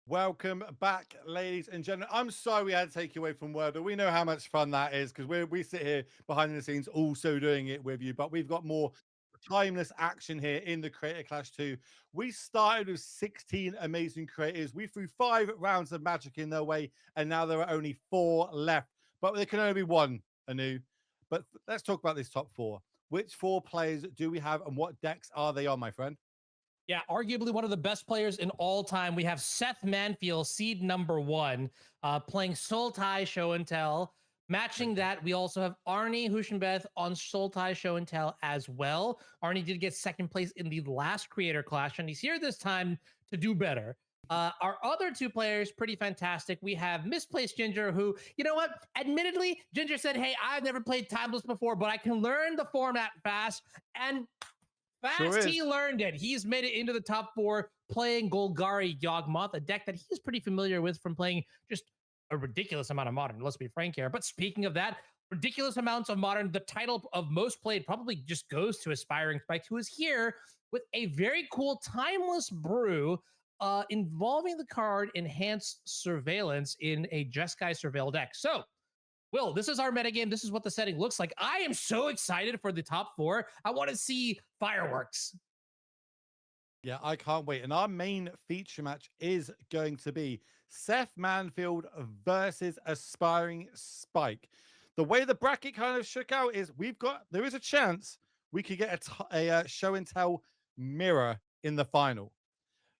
Welcome back, ladies and gentlemen. I'm sorry we had to take you away from Word, but we know how much fun that is because we sit here behind the scenes also doing it with you. But we've got more timeless action here in the Creator Clash 2. We started with 16 amazing creators. We threw 5 rounds of magic in their way, and now there are only 4 left. But there can only be one, Anu. But let's talk about this top 4. Which 4 players do we have, and what decks are they on, my friend? Yeah, arguably one of the best players in all time. We have Seth Manfield, seed number 1, playing Sultai Show and Tell. Matching Okay. that, we also have Arnie Hushenbeth on Sultai Show and Tell as well. Arnie did get second place in the last Creator Clash, and he's here this time to do better. Our other 2 players, pretty fantastic. We have Misplaced Ginger, who, you know what? Admittedly, Ginger said, hey, I've never played Timeless before, but I can learn the format fast. And Sure fast he is. learned it. He's made it into the top 4 playing Golgari Yawgmoth, a deck that he's pretty familiar with from playing just a ridiculous amount of Modern. Let's be frank here. But speaking of that, ridiculous amounts of Modern, the title of most played probably just goes to Aspiring Spike, who is here with a very cool Timeless Brew involving the card Enhanced Surveillance in a Jeskai Surveil deck. So, Will, this is our metagame. This is what the setting looks like. I am so excited for the top 4. I want to see fireworks. Yeah, I can't wait. And our main feature match is going to be Seth Manfield versus Aspiring Spike. The way the bracket kind of shook out is there is a chance we could get a show and tell mirror in the final,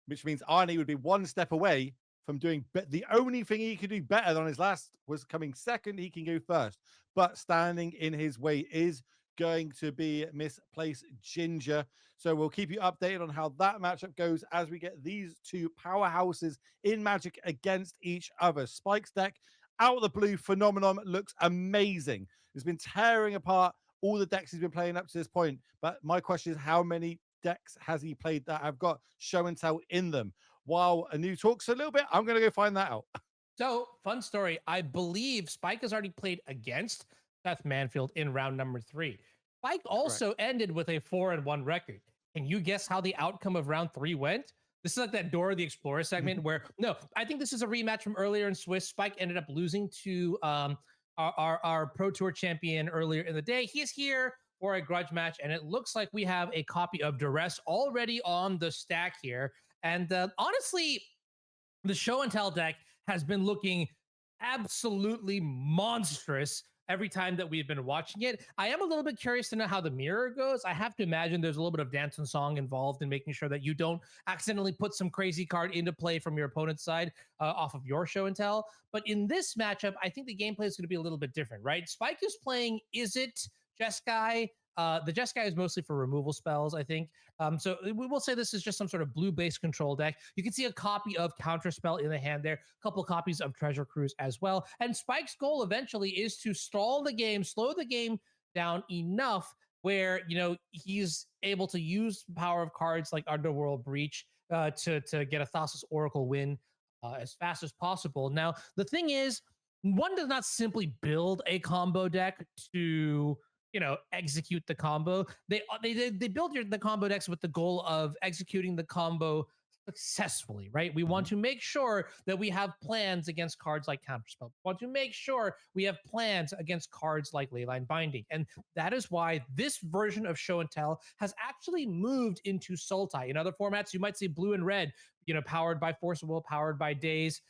which means Arnie would be one step away from doing the only thing he could do better than his last was coming second. He can go first, but standing in his way is going to be Misplaced Ginger. So we'll keep you updated on how that matchup goes as we get these 2 powerhouses in Magic against each other. Spike's deck out of the blue phenomenon looks amazing. It's been tearing apart all the decks he's been playing up to this point. But my question is, how many decks has he played that have got show and tell in them? While Anu talks a little bit, I'm going to go find that out. So, fun story. I believe Spike has already played against Seth Manfield in round number 3. Spike Correct. also ended with a 4-1 record. Can you guess how the outcome of round 3 went? This is like that Dora the Explorer segment where, no, I think this is a rematch from earlier in Swiss. Spike ended up losing to our Pro Tour champion earlier in the day. He's here for a grudge match, and it looks like we have a copy of Duress already on the stack here. And honestly, the show and tell deck has been looking absolutely monstrous every time that we've been watching it. I am a little bit curious to know how the mirror goes. I have to imagine there's a little bit of dance and song involved in making sure that you don't accidentally put some crazy card into play from your opponent's side off of your show and tell. But in this matchup, I think the gameplay is going to be a little bit different, right? Spike is playing Is It Jeskai. The Jeskai is mostly for removal spells, I think. So we will say this is just some sort of blue-based control deck. You can see a copy of Counterspell in the hand there, a couple copies of Treasure Cruise as well. And Spike's goal eventually is to stall the game, slow the game down enough where, you know, he's able to use power of cards like Underworld Breach to get a Thassa's Oracle win as fast as possible. Now, the thing is, one does not simply build a combo deck to, you know, execute the combo. They build the combo decks with the goal of executing the combo successfully, right? We want Mhm. to make sure that we have plans against cards like Counterspell. We want to make sure we have plans against cards like Leyline Binding. And that is why this version of Show and Tell has actually moved into Sultai. In other formats, you might see blue and red, you know, powered by Force of Will, powered by Daze,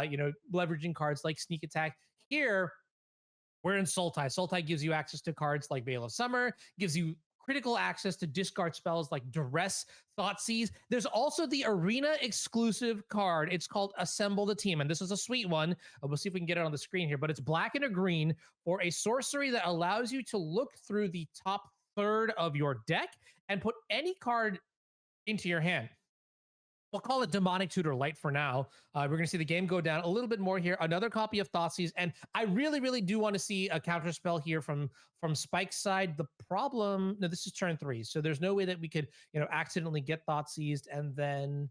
you know, leveraging cards like Sneak Attack. Here, we're in Sultai. Sultai gives you access to cards like Veil of Summer, gives you critical access to discard spells like Duress, Thoughtseize. There's also the arena exclusive card. It's called Assemble the Team, and this is a sweet one. We'll see if we can get it on the screen here, but it's black and a green for a sorcery that allows you to look through the top third of your deck and put any card into your hand. We'll call it Demonic Tutor Light for now. We're going to see the game go down a little bit more here. Another copy of Thoughtseize, and I really, really do want to see a counter spell here from Spike's side. The problem, no, this is turn 3, so there's no way that we could, you know, accidentally get Thoughtseized and then,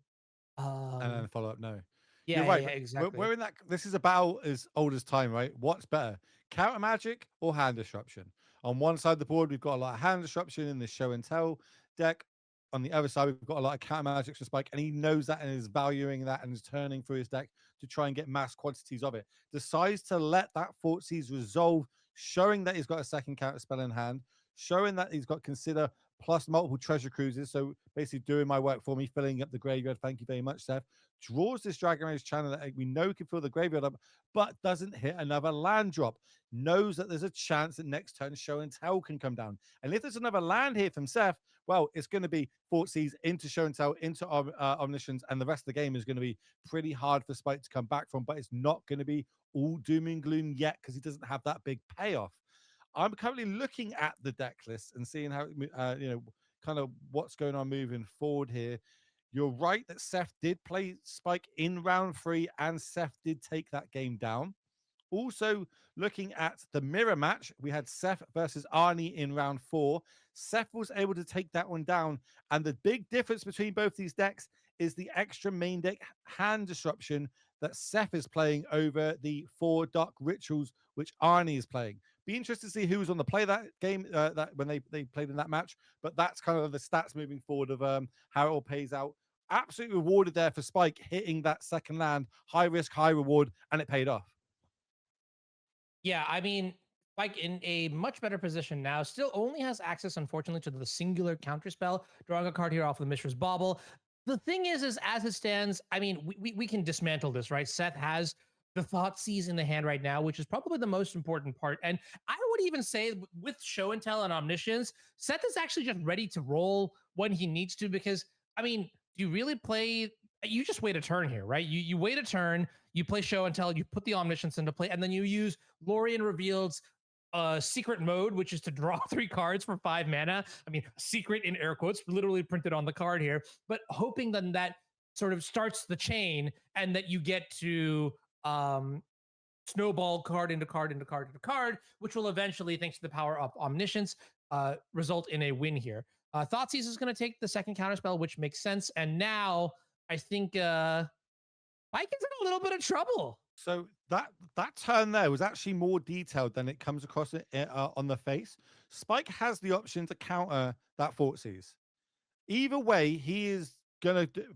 And then um, follow up. No, you're yeah, yeah, right. yeah, But exactly. we're in that. This is about as old as time, right? What's better, counter magic or hand disruption? On one side of the board, we've got a lot of hand disruption in the show and tell deck. on the other side, we've got a lot of counter magics for Spike, and he knows that and is valuing that and is turning through his deck to try and get mass quantities of it. Decides to let that Thoughtseize resolve, showing that he's got a second counter spell in hand, showing that he's got Consider plus multiple treasure cruises. So basically doing my work for me, filling up the graveyard. Thank you very much, Seth. Draws this Dragon Rage channel that we know can fill the graveyard up, but doesn't hit another land drop. Knows that there's a chance that next turn Show and Tell can come down. And if there's another land here from Seth, well, it's going to be Thoughtseize into Show and Tell, into Omniscience, and the rest of the game is going to be pretty hard for Spike to come back from, but it's not going to be all doom and gloom yet because he doesn't have that big payoff. I'm currently looking at the deck list and seeing how, kind of what's going on moving forward here. You're right that Seth did play Spike in round 3, and Seth did take that game down. Also, looking at the mirror match, we had Seth versus Arnie in round 4. Seth was able to take that one down. And the big difference between both these decks is the extra main deck hand disruption that Seth is playing over the 4 Dark Rituals, which Arnie is playing. Be interested to see who was on the play that game that when they played in that match. But that's kind of the stats moving forward of how it all pays out. Absolutely rewarded there for Spike hitting that second land, high risk, high reward, and it paid off. Yeah, I mean, Spike in a much better position now. Still only has access, unfortunately, to the singular counterspell. Drawing a card here off the Mishra's Bauble. The thing is as it stands, I mean, we can dismantle this, right? Seth has the Thoughtseize in the hand right now, which is probably the most important part. And I would even say with Show and Tell and Omniscience, Seth is actually just ready to roll when he needs to, because, I mean, do you really play? You just wait a turn here, right? You wait a turn, you play Show and Tell, you put the Omniscience into play, and then you use Lorien Revealed's secret mode, which is to draw 3 cards for 5 mana. I mean, secret in air quotes, literally printed on the card here, but hoping then that sort of starts the chain and that you get to snowball card into card into card into card, which will eventually, thanks to the power of Omniscience, result in a win here. Thoughtseize is going to take the second counterspell, which makes sense. And now I think Mike is in a little bit of trouble. So that turn there was actually more detailed than it comes across on the face. Spike has the option to counter that Thoughtseize. Either way, he is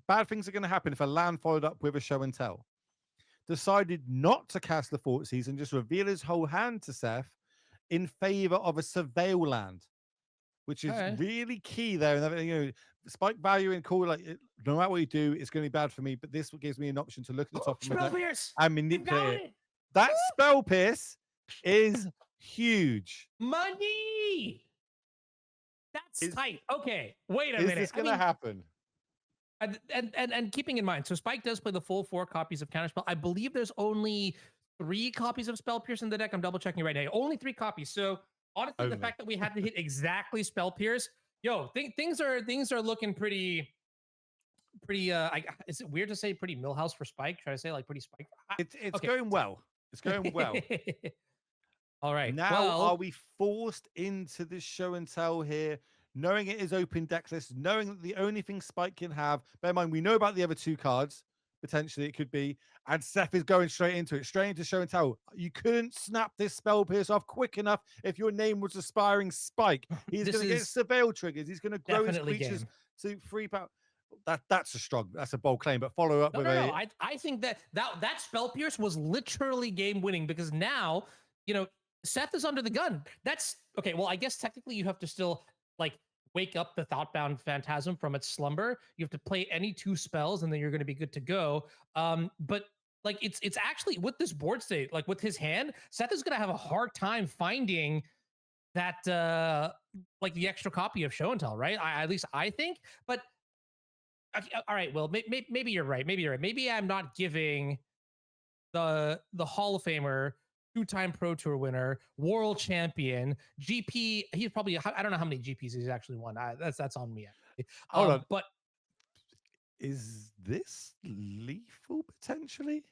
bad things are gonna happen if a land followed up with a Show and Tell. Decided not to cast the Thoughtseize and just reveal his whole hand to Seth in favor of a Surveil land, which is really key there. And you know, Spike value and call, like, no matter what you do, it's going to be bad for me. But this gives me an option to look at the top of my deck and manipulate it. That Spell Pierce is huge. Money. That's tight. Okay, wait a minute. Is this going to happen? And keeping in mind, so Spike does play the full 4 copies of Counterspell. I believe there's only 3 copies of Spell Pierce in the deck. I'm double checking right now. Only 3 copies. So honestly, the fact that we had to hit exactly Spell Pierce, things are looking pretty. Is it weird to say pretty Millhouse for Spike? Should I say like pretty Spike? It's okay. Going well. It's going well. All right. Now, are we forced into this Show and Tell here, knowing it is open deck list, knowing that the only thing Spike can have, bear in mind, we know about the other 2 cards, potentially it could be, and Seth is going straight into Show and Tell. You couldn't snap this Spell Pierce off quick enough if your name was Aspiring Spike. He's going to get Surveil triggers. He's going to grow his creatures to 3 power. That's a bold claim, but follow up with No. I think that Spell Pierce was literally game winning, because now, Seth is under the gun. That's okay. Well, I guess technically you have to still like wake up the Thoughtbound Phantasm from its slumber. You have to play any 2 spells and then you're going to be good to go. But like it's actually with this board state, like with his hand, Seth is going to have a hard time finding that like the extra copy of Show and Tell, right? At least I think. But all right, well, maybe you're right. Maybe I'm not giving the Hall of Famer, 2-time Pro Tour winner, world champion, GP. He's probably, I don't know how many GPs he's actually won. That's on me. Hold on. But is this lethal potentially?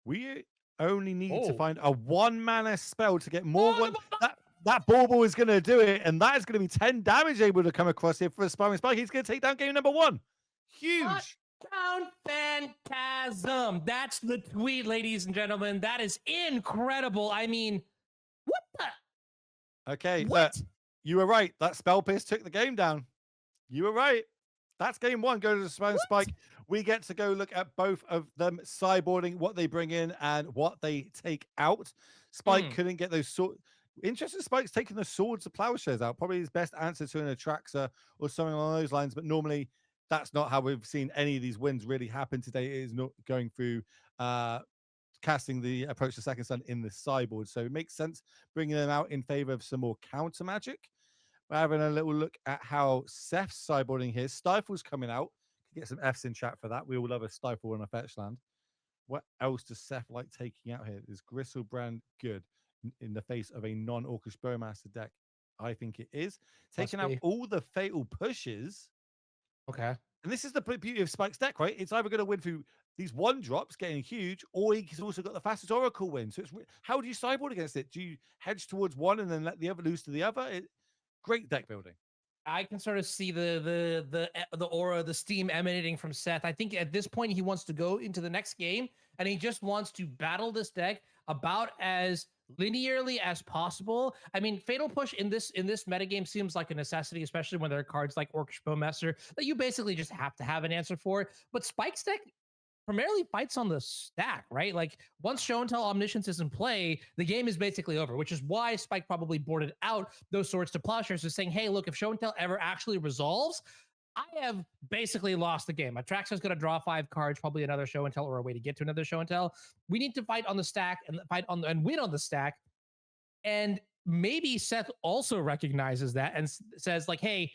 We only need to find a 1-mana spell to get more. That Bauble is going to do it, and that is going to be 10 damage able to come across here for Aspiring Spike. He's going to take down game number 1. Huge. Touchdown Phantasm. That's the tweet, ladies and gentlemen. That is incredible. I mean, what the? Okay, what? You were right. That Spell Pierce took the game down. You were right. That's game one. Go to the Spine What? Spike. We get to go look at both of them sideboarding, what they bring in and what they take out. Spike Hmm. couldn't get those sword. Interesting, Spike's taking the swords of plowshares out. Probably his best answer to an Atraxa or something along those lines. But normally, that's not how we've seen any of these wins really happen today. It is not going through casting the approach to second sun in the sideboard. So it makes sense bringing them out in favor of some more counter magic. We're having a little look at how Seth's sideboarding here. Stifle's coming out. Could get some F's in chat for that. We all love a stifle on a fetch land. What else does Seth like taking out here? Is Gristlebrand good in the face of a non-Orcish Bowmaster deck? I think it is. Must Taking out be. all the fatal pushes. Okay. And this is the beauty of Spike's deck, right? It's either going to win through these one drops getting huge, or he's also got the fastest Oracle win. So it's how do you sideboard against it? Do you hedge towards one and then let the other lose to the other? Great deck building. I can sort of see the aura, the steam emanating from Seth. I think at this point he wants to go into the next game and he just wants to battle this deck about as linearly as possible. I mean, Fatal Push in this metagame seems like a necessity, especially when there are cards like Orcish Bowmaster that you basically just have to have an answer for. But Spike's deck primarily fights on the stack, right? Like once show and tell omniscience is in play, the game is basically over, which is why Spike probably boarded out those swords to plowshares, is saying, hey, look, if show and tell ever actually resolves, I have basically lost the game. Atraxa's going to draw 5 cards, probably another show and tell or a way to get to another show and tell. We need to fight on the stack and fight on and win on the stack. And maybe Seth also recognizes that and says like, hey,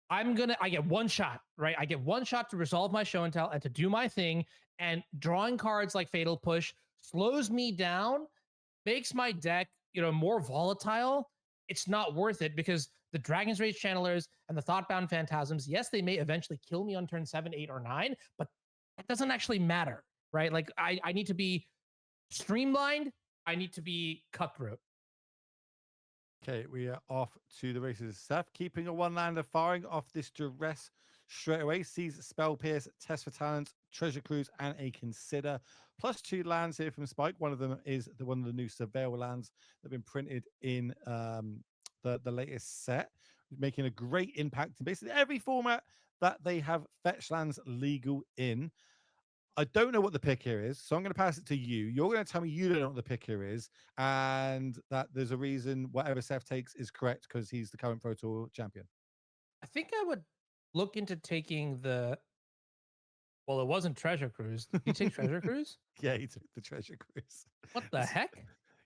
I get one shot, right? I get one shot to resolve my show and tell and to do my thing. And drawing cards like Fatal Push slows me down, makes my deck, more volatile. It's not worth it because the Dragon's Rage Channelers and the Thoughtbound Phantasms, yes, they may eventually kill me on turn 7, 8, or 9, but it doesn't actually matter, right? Like I need to be streamlined. I need to be cutthroat. Okay, we are off to the races. Seth keeping a one-lander, firing off this duress straight away. Sees Spell Pierce, Test for Talent, Treasure Cruise, and a Consider. Plus 2 lands here from Spike. One of them is one of the new Surveil lands that have been printed in the latest set, making a great impact in basically every format that they have fetch lands legal in. I don't know what the pick here is, so I'm going to pass it to you. You're going to tell me you don't know what the pick here is, and that there's a reason whatever Seth takes is correct because he's the current Pro Tour champion. I think I would look into taking the. Well, it wasn't Treasure Cruise. Did you take Treasure Cruise? Yeah, he took the Treasure Cruise. What the heck?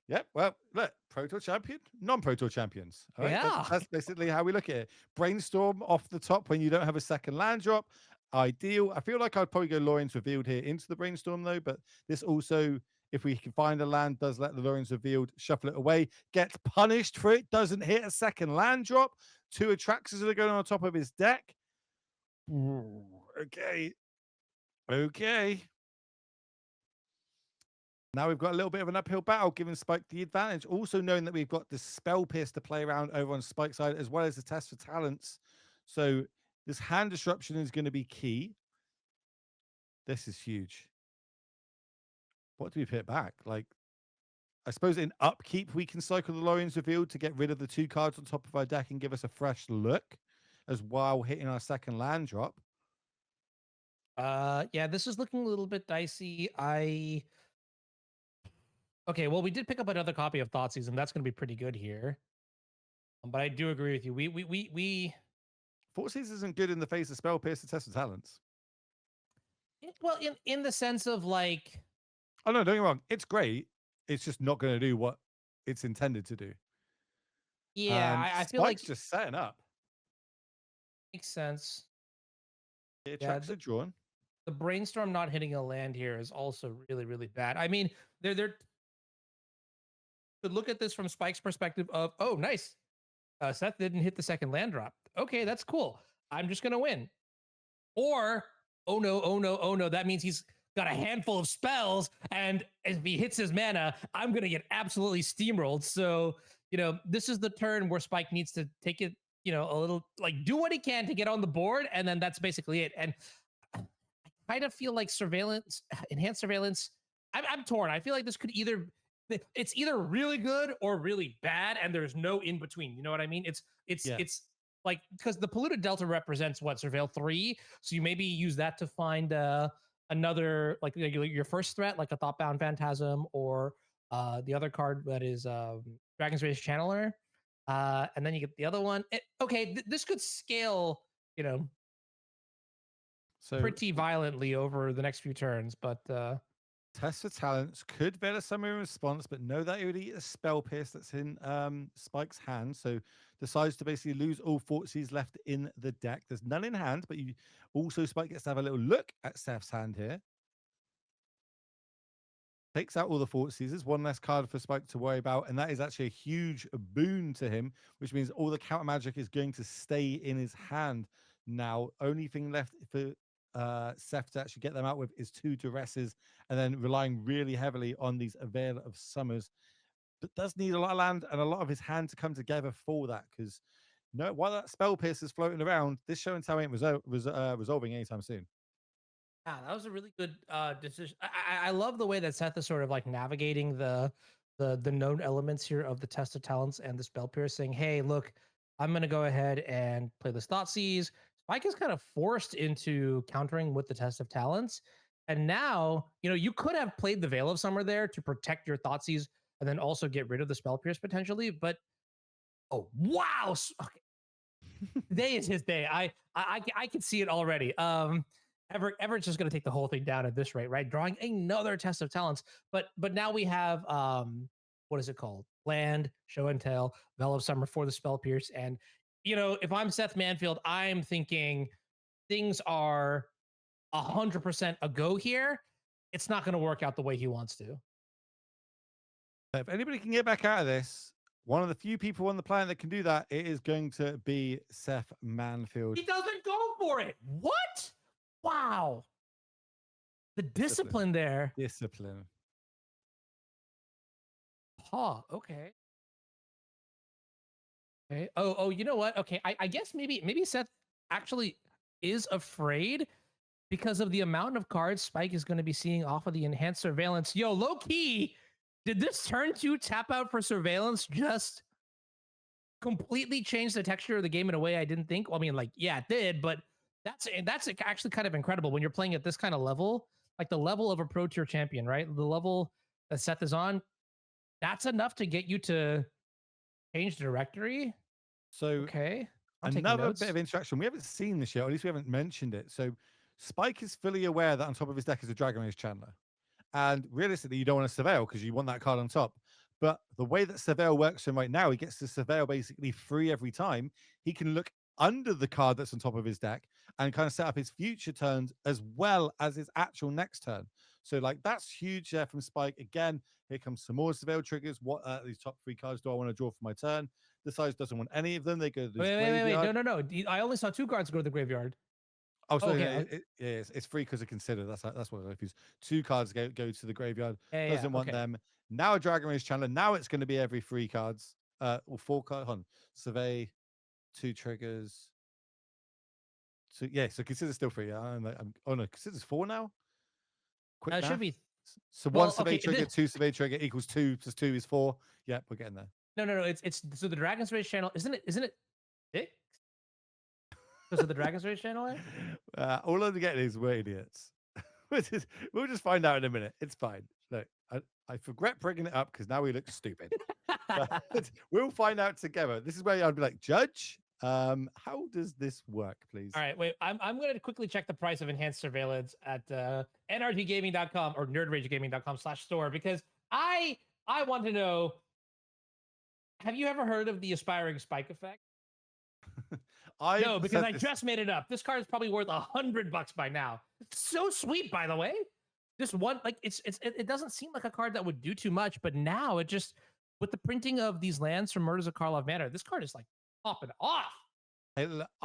Yep. Well, look, Pro Tour champion, non-Pro Tour champions. All right. Yeah. That's basically how we look at it. Brainstorm off the top when you don't have a second land drop. Ideal. I feel like I'd probably go Lorien's Revealed here into the Brainstorm though, but this also, if we can find a land, does let the Lorien's Revealed shuffle it away, gets punished for it, doesn't hit a second land drop. 2 Atraxas that are going on top of his deck. Ooh, okay. Okay. Now we've got a little bit of an uphill battle, giving Spike the advantage. Also knowing that we've got the Spell Pierce to play around over on Spike's side, as well as the Test for Talents. So this hand disruption is going to be key. This is huge. What do we put back? Like, I suppose in upkeep, we can cycle the Lorien's Revealed to get rid of the 2 cards on top of our deck and give us a fresh look, as while hitting our second land drop. Yeah, this is looking a little bit dicey. Okay, well, we did pick up another copy of Thoughtseize, and that's going to be pretty good here. But I do agree with you. We Thoughtseize isn't good in the face of Spell Pierce and Test of Talents. Well, in the sense of like, oh no, don't get me wrong, it's great. It's just not going to do what it's intended to do. Yeah, I feel like Spike's just setting up. Makes sense. The Atraxa are drawn. The Brainstorm not hitting a land here is also really, really bad. I mean, they're could look at this from Spike's perspective of, oh, nice. Seth didn't hit the second land drop. Okay, that's cool. I'm just gonna win. Or, oh no, oh no, oh no. That means he's got a handful of spells, and if he hits his mana, I'm gonna get absolutely steamrolled. So, this is the turn where Spike needs to take it, a little, like, do what he can to get on the board, and then that's basically it. And I kind of feel like enhanced surveillance. I'm torn. I feel like this could it's either really good or really bad, and there's no in between. You know what I mean? It's like because the polluted delta represents what Surveil 3, so you maybe use that to find another like your first threat, like a Thoughtbound Phantasm, or the other card that is Dragon's Rage Channeler, and then you get the other one. Okay, this could scale, you know, So pretty violently over the next few turns, but Test for Talents could better summon in response, but know that it would eat a Spell Pierce that's in Spike's hand. So decides to basically lose all Fortseas left in the deck. There's none in hand, but you also Spike gets to have a little look at Seth's hand here. Takes out all the Fortseas. There's one less card for Spike to worry about, and that is actually a huge boon to him, which means all the counter magic is going to stay in his hand. Now, only thing left for Seth to actually get them out with is 2 Duresses, and then relying really heavily on these Avail of Summers. But does need a lot of land and a lot of his hand to come together for that, because while that Spell Pierce is floating around, this show and tell ain't resolving anytime soon. yeah, that was a really good decision. I love the way that Seth is sort of like navigating the known elements here of the test of talents and the spell piercing. Hey, look, I'm gonna go ahead and play this Thoughtseize. Spike is kind of forced into countering with the test of talents. And now, you could have played the Veil of Summer there to protect your Thoughtseize and then also get rid of the spell pierce potentially. But oh wow. Okay. Today is his day. I can see it already. Everett's just going to take the whole thing down at this rate, right? Drawing another test of talents, but now we have what is it called? Land, Show and Tell, Veil of Summer for the Spell Pierce, and if I'm Seth Manfield, I'm thinking things are 100% a go here. It's not going to work out the way he wants to. If anybody can get back out of this, one of the few people on the planet that can do that, it is going to be Seth Manfield. He doesn't go for it. What? Wow. The discipline there. Discipline. Huh. Okay. Okay. Oh, you know what? Okay. I guess maybe Seth actually is afraid because of the amount of cards Spike is going to be seeing off of the enhanced surveillance. Yo, low key, did this turn 2 tap out for surveillance just completely change the texture of the game in a way I didn't think? Well, I mean, like, yeah, it did, but that's actually kind of incredible when you're playing at this kind of level, like the level of a pro tier champion, right? The level that Seth is on, that's enough to get you to change the directory. So okay, another bit of interaction. We haven't seen this yet, or at least we haven't mentioned it. So Spike is fully aware that on top of his deck is a Dragon Rage Chandler. And realistically, you don't want to Surveil because you want that card on top. But the way that Surveil works for him right now, he gets to Surveil basically free every time. He can look under the card that's on top of his deck and kind of set up his future turns as well as his actual next turn. So, like, that's huge there from Spike. Again, here comes some more Surveil triggers. What these top 3 cards do I want to draw for my turn? Decides doesn't want any of them. They go to the graveyard. Wait. No. I only saw 2 cards go to the graveyard. Oh, so okay. It's free because of Consider. That's what I confused. 2 cards go to the graveyard. Doesn't want them. Now a Dragon Rage Chandler. Now it's going to be every 3 cards. Or 4 cards. Survey, 2 triggers. So so Consider's still free. Oh no, Consider's 4 now. Quick math. Should be. So 1 survey trigger, 2 survey trigger equals 2 plus 2 is 4. Yep, we're getting there. No. It's so the Dragon's Rage channel, isn't it 6? Because of the Dragon's Rage channel? All I'm getting is we're idiots. We'll just find out in a minute. It's fine. Look, I regret bringing it up because now we look stupid. We'll find out together. This is where I'd be like, Judge, how does this work, please? All right, wait. I'm going to quickly check the price of enhanced surveillance at nrtgaming.com or nerdragegaming.com/store because I want to know, have you ever heard of the aspiring spike effect? No, because I just made it up. This card is probably worth $100 by now. It's so sweet, by the way. This one, like, it doesn't seem like a card that would do too much, but now it just, with the printing of these lands from Murders of Karlov Manor, this card is like popping off.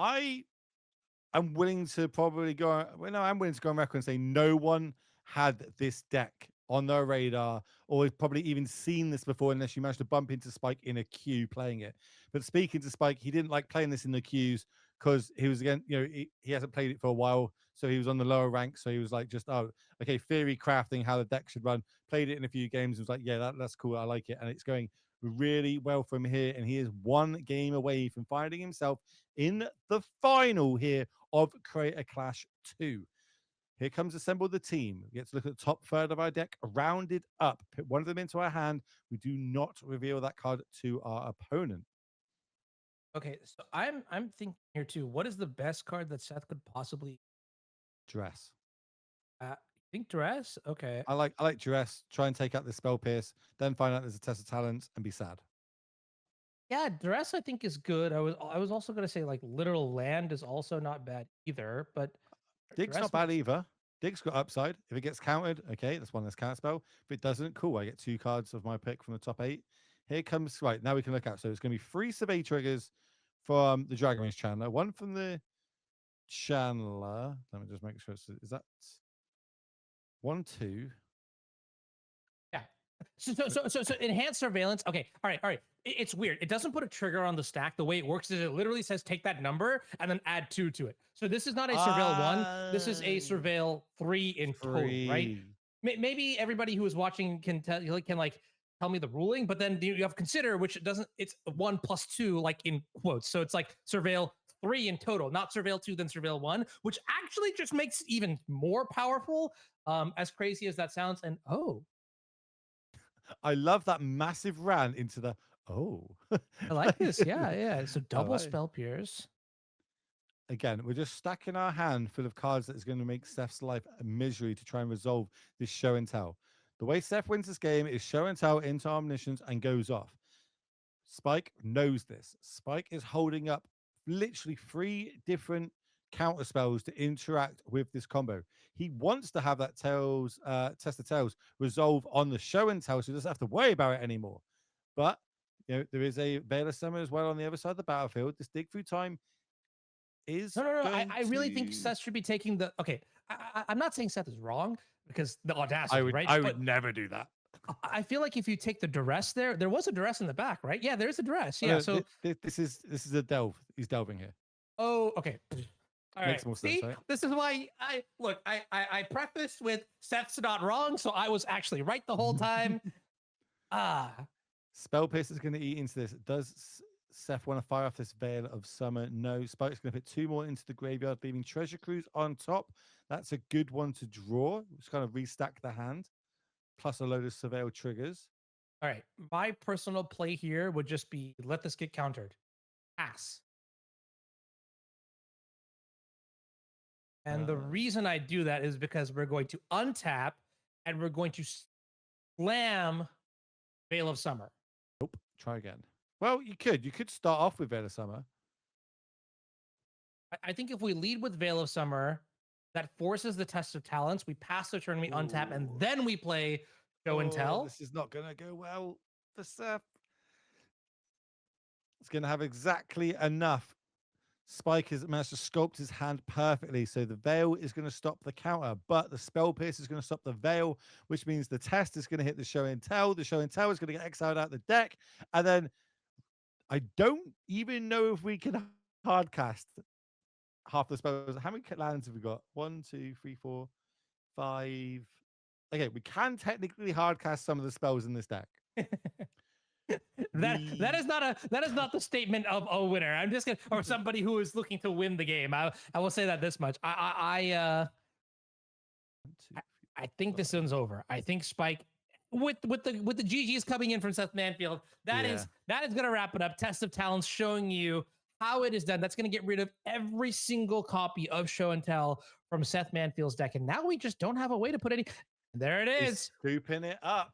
I'm willing to probably go. Well, no, I'm willing to go on record and say no one had this deck on their radar or probably even seen this before unless you managed to bump into Spike in a queue playing it. But speaking to Spike, he didn't like playing this in the queues because he was, again, he hasn't played it for a while, so he was on the lower rank. So he was like, just theory crafting how the deck should run. Played it in a few games and was like, yeah, that's cool, I like it, and it's going really well from here, and he is one game away from finding himself in the final here of Create a Clash 2. Here comes Assemble the Team. We get to look at the top third of our deck, rounded up. Put one of them into our hand. We do not reveal that card to our opponent. Okay, so I'm thinking here too. What is the best card that Seth could possibly Dress. think dress? Okay. I like Dress. Try and take out the Spell Pierce, then find out there's a test of talents and be sad. Yeah, dress I think is good. I was also gonna say like literal land is also not bad either, but Dig's dress not bad makes either. Dig's got upside. If it gets countered, okay, that's one less counter spell. If it doesn't, cool. I get 2 cards of my pick from the top 8. Here comes, right, now we can look out. So it's going to be 3 survey triggers from the Dragon Range Channeler, 1 from the Channeler. Let me just make sure. Is that 1, 2? yeah. So enhanced surveillance. Okay, all right, all right. It's weird. It doesn't put a trigger on the stack. The way it works is it literally says take that number and then add 2 to it. So this is not a surveil 1. This is a surveil 3 in total, right? Maybe everybody who is watching can tell me the ruling, but then you have consider, which it doesn't. It's 1 plus 2, like in quotes. So it's like surveil 3 in total, not surveil 2 then surveil 1, which actually just makes it even more powerful. As crazy as that sounds, and I love that massive rant into the I like this. Yeah, yeah. So double like spell pierce. Again, we're just stacking our hand full of cards that is going to make Seth's life a misery to try and resolve this show and tell. The way Seth wins this game is show and tell into omniscience and goes off. Spike knows this. Spike is holding up literally 3 different counter spells to interact with this combo. He wants to have that test of tails resolve on the show and tell, so he doesn't have to worry about it anymore. But there is a Veil of Summer as well on the other side of the battlefield. This dig through time is No. going I really think to... Seth should be taking the. Okay, I'm not saying Seth is wrong because the audacity, right? I would never do that. I feel like if you take the duress there was a duress in the back, right? Yeah, there's a duress. Yeah. No, So this is a delve. He's delving here. oh, okay. All right. Makes more sense, See, right? this is why I prefaced with Seth's not wrong, so I was actually right the whole time. Spell Pierce is going to eat into this. Does Seth want to fire off this Veil of Summer? No. Spike's going to put 2 more into the graveyard, leaving Treasure Cruise on top. That's a good one to draw. Just kind of restack the hand, plus a load of Surveil triggers. All right. My personal play here would just be let this get countered. Pass. And the reason I do that is because we're going to untap and we're going to slam Veil of Summer. Nope. Try again. Well, you could start off with Veil of Summer. I think if we lead with Veil of Summer, that forces the test of talents. We pass the turn, we untap, and then we play show and tell. This is not going to go well for Seth. It's going to have exactly enough. Spike has managed to sculpt his hand perfectly. So the Veil is going to stop the counter, but the Spell Pierce is going to stop the Veil, which means the test is going to hit the show and tell. The show and tell is going to get exiled out the deck. And then I don't even know if we can hard cast half the spells. How many lands have we got? 1, 2, 3, 4, 5. Okay, we can technically hard cast some of the spells in this deck. That is not the statement of a winner. I'm just gonna, or somebody who is looking to win the game. I will say that this much. I think this one's over. I think Spike with the GGs coming in from Seth Manfield, that is gonna wrap it up. Test of Talents showing you how it is done. That's gonna get rid of every single copy of Show and Tell from Seth Manfield's deck. And now we just don't have a way to put any. There it is. He's scooping it up.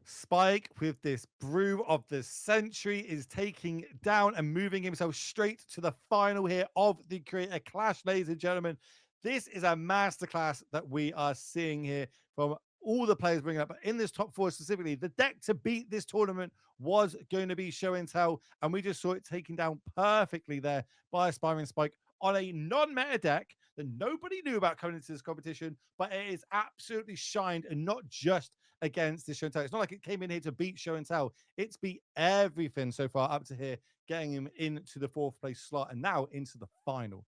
Spike, with this brew of the century, is taking down and moving himself straight to the final here of the Create a Clash, ladies and gentlemen. This is a masterclass that we are seeing here from all the players bringing up. But in this top 4 specifically, the deck to beat this tournament was going to be Show and Tell, and we just saw it taken down perfectly there by Aspiring Spike on a non-meta deck that nobody knew about coming into this competition, but it is absolutely shined, and not just against this Show and Tell. It's not like it came in here to beat Show and Tell. It's beat everything so far up to here, getting him into the 4th place slot and now into the final.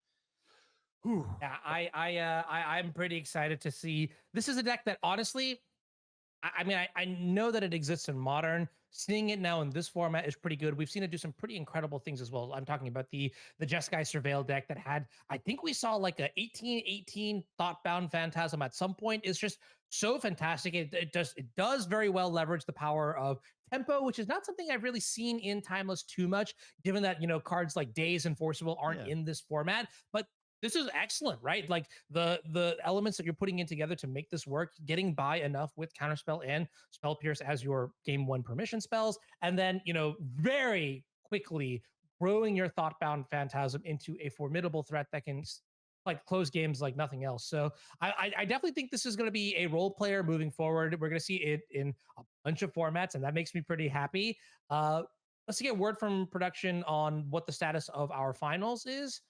Whew. Yeah, I'm pretty excited to see. This is a deck that honestly, I mean, I know that it exists in Modern. seeing it now in this format is pretty good. We've seen it do some pretty incredible things as well. I'm talking about the Jeskai Surveil deck that had, I think we saw like a 18-18 Thoughtbound Phantasm at some point. It's just so fantastic. It does very well leverage the power of tempo, which is not something I've really seen in Timeless too much, given that cards like Days and Forcible aren't Yeah. in this format. But this is excellent, right? Like the elements that you're putting in together to make this work, getting by enough with Counterspell and Spell Pierce as your game one permission spells, and then very quickly growing your Thoughtbound Phantasm into a formidable threat that can like close games like nothing else. So I definitely think this is going to be a role player moving forward. We're going to see it in a bunch of formats, and that makes me pretty happy. Let's get word from production on what the status of our finals is.